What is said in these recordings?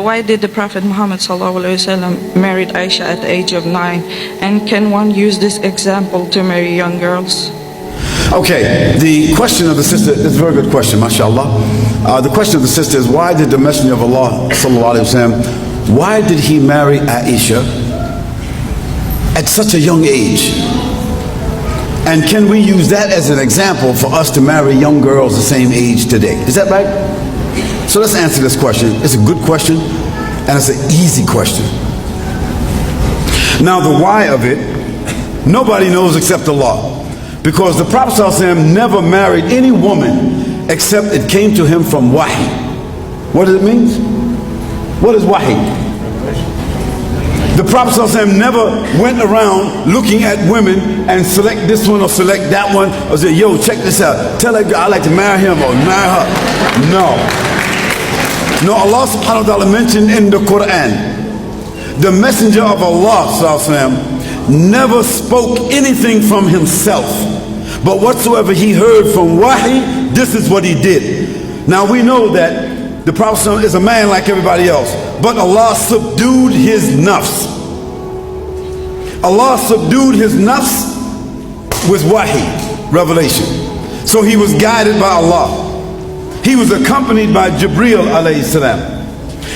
why did the Prophet Muhammad ﷺ married Ayesha at the age of 9? And can one use this example to marry young girls? Okay, the question of the sister is a very good question, mashallah. The question of the sister is, why did the Messenger of Allah ﷺ, why did he marry Ayesha at such a young age? And can we use that as an example for us to marry young girls the same age today? Is that right? So let's answer this question. It's a good question, and it's an easy question. Now the why of it, nobody knows except Allah. Because the Prophet ﷺ never married any woman except it came to him from wahi. What does it mean? What is wahi? The Prophet ﷺ never went around looking at women and select this one or select that one or say, yo, check this out. Tell that girl I'd like to marry him or marry her. No. No, Allah subhanahu wa ta'ala mentioned in the Quran, the Messenger of Allah ﷺ never spoke anything from himself, but whatsoever he heard from wahi, this is what he did. Now we know that the Prophet ﷺ is a man like everybody else, but Allah subdued his nafs. Allah subdued his nafs with wahi, revelation. So he was guided by Allah. He was accompanied by Jibreel alayhi salam.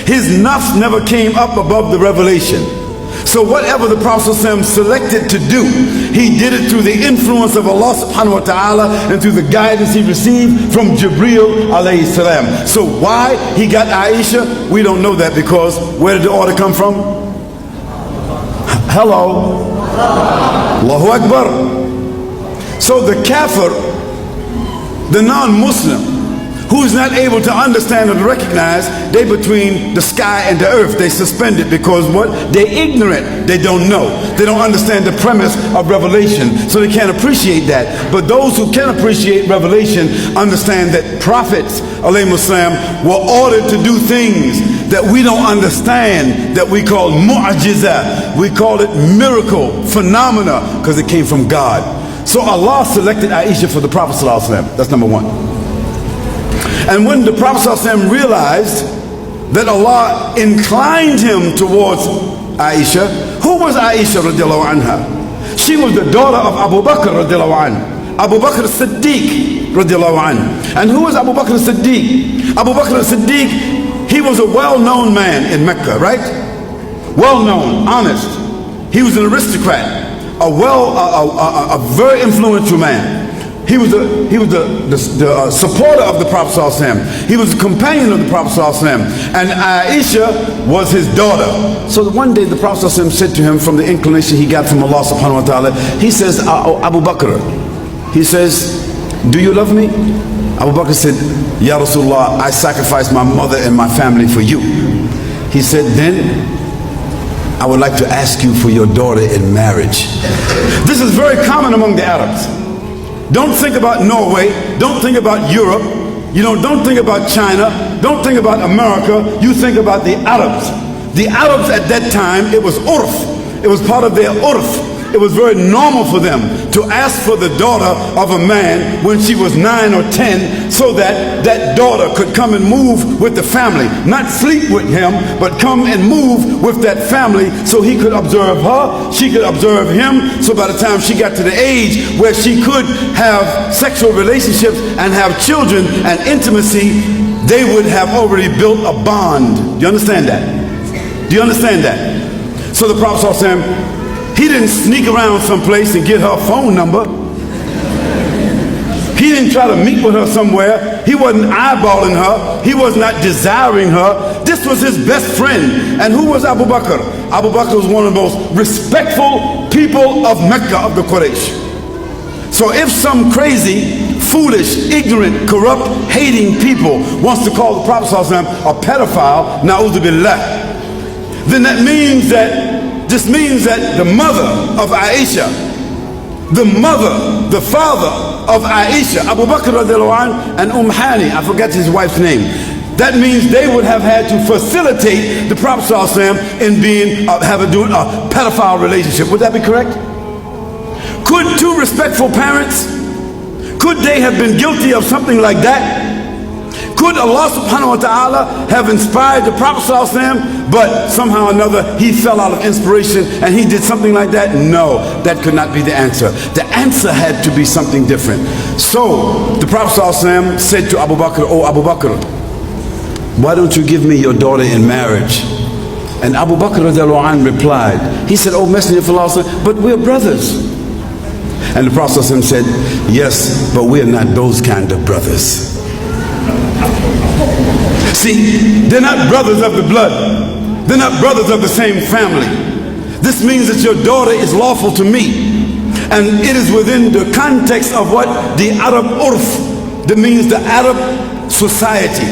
His nafs never came up above the revelation. So whatever the Prophet ﷺ selected to do, he did it through the influence of Allah subhanahu wa ta'ala and through the guidance he received from Jibreel alayhi salam. So why he got Ayesha, we don't know that, because where did the order come from? Hello. Allahu Akbar. So the kafir, the non-Muslim, who is not able to understand or to recognize, they between the sky and the earth, they suspended, because what? They're ignorant, they don't know. They don't understand the premise of revelation, so they can't appreciate that. But those who can appreciate revelation understand that prophets, alayhimus salam, were ordered to do things that we don't understand, that we call mu'jiza. We call it miracle, phenomena, because it came from God. So Allah selected Ayesha for the Prophet ﷺ. That's number one. And when the Prophet ﷺ realized that Allah inclined him towards Ayesha, who was Ayesha radiallahu anha? She was the daughter of Abu Bakr radiallahu anhu, Abu Bakr as-Siddiq radiallahu anhu. And who was Abu Bakr as-Siddiq? Abu Bakr as-Siddiq, he was a well-known man in Mecca, right? Well-known, honest. He was an aristocrat, a very influential man. He was the supporter of the Prophet ﷺ. He was a companion of the Prophet ﷺ. And Ayesha was his daughter. So one day the Prophet ﷺ said to him, from the inclination he got from Allah subhanahu wa ta'ala, he says, Abu Bakr, he says, do you love me? Abu Bakr said, Ya Rasulullah, I sacrificed my mother and my family for you. He said, then I would like to ask you for your daughter in marriage. This is very common among the Arabs. Don't think about Norway, don't think about Europe, don't think about China, don't think about America, you think about the Arabs. The Arabs at that time, it was urf, it was part of their urf. It was very normal for them to ask for the daughter of a man when she was 9 or 10, so that that daughter could come and move with the family. Not sleep with him, but come and move with that family so he could observe her, she could observe him. So by the time she got to the age where she could have sexual relationships and have children and intimacy, they would have already built a bond. Do you understand that? Do you understand that? So the Prophet ﷺ, he didn't sneak around someplace and get her phone number. He didn't try to meet with her somewhere. He wasn't eyeballing her. He was not desiring her. This was his best friend. And who was Abu Bakr? Abu Bakr was one of the most respectful people of Mecca, of the Quraysh. So if some crazy, foolish, ignorant, corrupt, hating people wants to call the Prophet ﷺ a pedophile, na'udhu billah, then that means that this means that the mother of Ayesha, the father of Ayesha, Abu Bakr radiallahu anh, and Hani, I forget his wife's name. That means they would have had to facilitate the Prophet ﷺ in doing a pedophile relationship. Would that be correct? Could two respectful parents, could they have been guilty of something like that? Could Allah subhanahu wa ta'ala have inspired the Prophet ﷺ, but somehow or another he fell out of inspiration and he did something like that? No, that could not be the answer. The answer had to be something different. So the Prophet ﷺ said to Abu Bakr, "Oh Abu Bakr, why don't you give me your daughter in marriage?" And Abu Bakr radiallahu anhu replied, he said, "Oh Messenger of Allah, but we're brothers." And the Prophet ﷺ said, "Yes, but we're not those kind of brothers." See, they're not brothers of the blood. They're not brothers of the same family. This means that your daughter is lawful to me. And it is within the context of what? The Arab urf. That means the Arab society.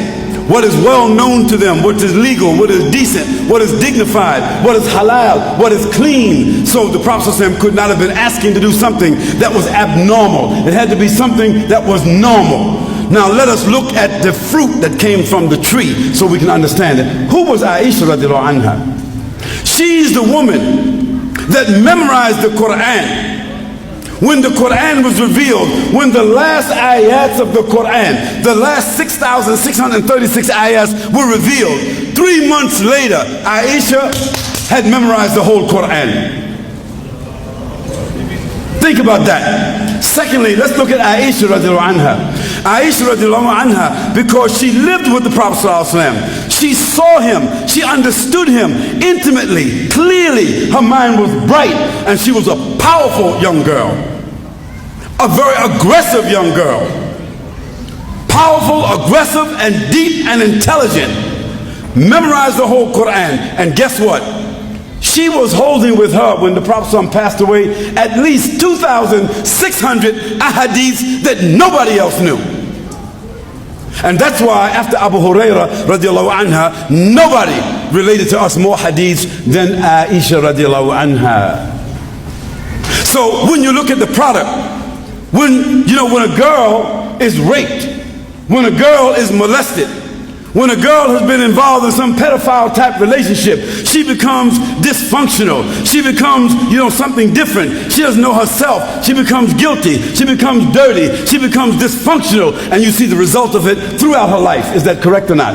What is well known to them, what is legal, what is decent, what is dignified, what is halal, what is clean. So the Prophet ﷺ could not have been asking to do something that was abnormal. It had to be something that was normal. Now let us look at the fruit that came from the tree so we can understand it. Who was Ayesha radiallahu anha? She's the woman that memorized the Quran. When the Quran was revealed, when the last ayats of the Quran, the last 6,636 ayats were revealed, 3 months later, Ayesha had memorized the whole Quran. Think about that. Secondly, let's look at Ayesha radiallahu anha. Ayesha radiallahu anha, because she lived with the Prophet ﷺ. She saw him, she understood him intimately, clearly. Her mind was bright and she was a powerful young girl. A very aggressive young girl. Powerful, aggressive, and deep and intelligent. Memorized the whole Quran. And guess what? She was holding with her when the Prophet ﷺ passed away at least 2,600 ahadiths that nobody else knew. And that's why after Abu Huraira radiallahu anha, nobody related to us more hadiths than Ayesha radiallahu anha. So when you look at the product, when a girl is raped, when a girl is molested, when a girl has been involved in some pedophile type relationship, she becomes dysfunctional. She becomes, something different. She doesn't know herself. She becomes guilty. She becomes dirty. She becomes dysfunctional. And you see the result of it throughout her life. Is that correct or not?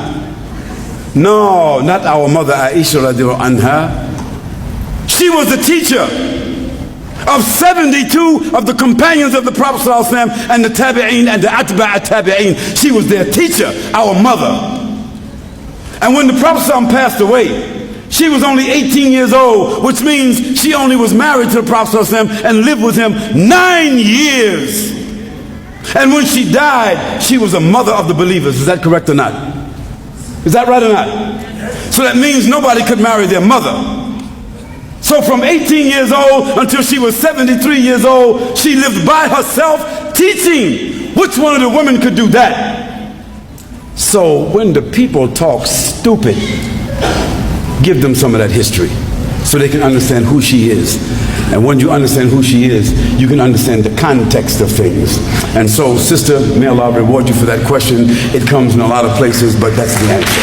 No, not our mother Ayesha radiallahu anha. She was the teacher of 72 of the companions of the Prophet ﷺ and the tabi'een and the atba' tabi'een. She was their teacher, our mother. And when the Prophet ﷺ passed away, she was only 18 years old, which means she only was married to the Prophet ﷺ and lived with him 9 years. And when she died, she was a mother of the believers. Is that correct or not? Is that right or not? So that means nobody could marry their mother. So from 18 years old until she was 73 years old, she lived by herself teaching. Which one of the women could do that? So when the people talk stupid, give them some of that history so they can understand who she is. And when you understand who she is, you can understand the context of things. And so, sister, may Allah reward you for that question. It comes in a lot of places, but that's the answer.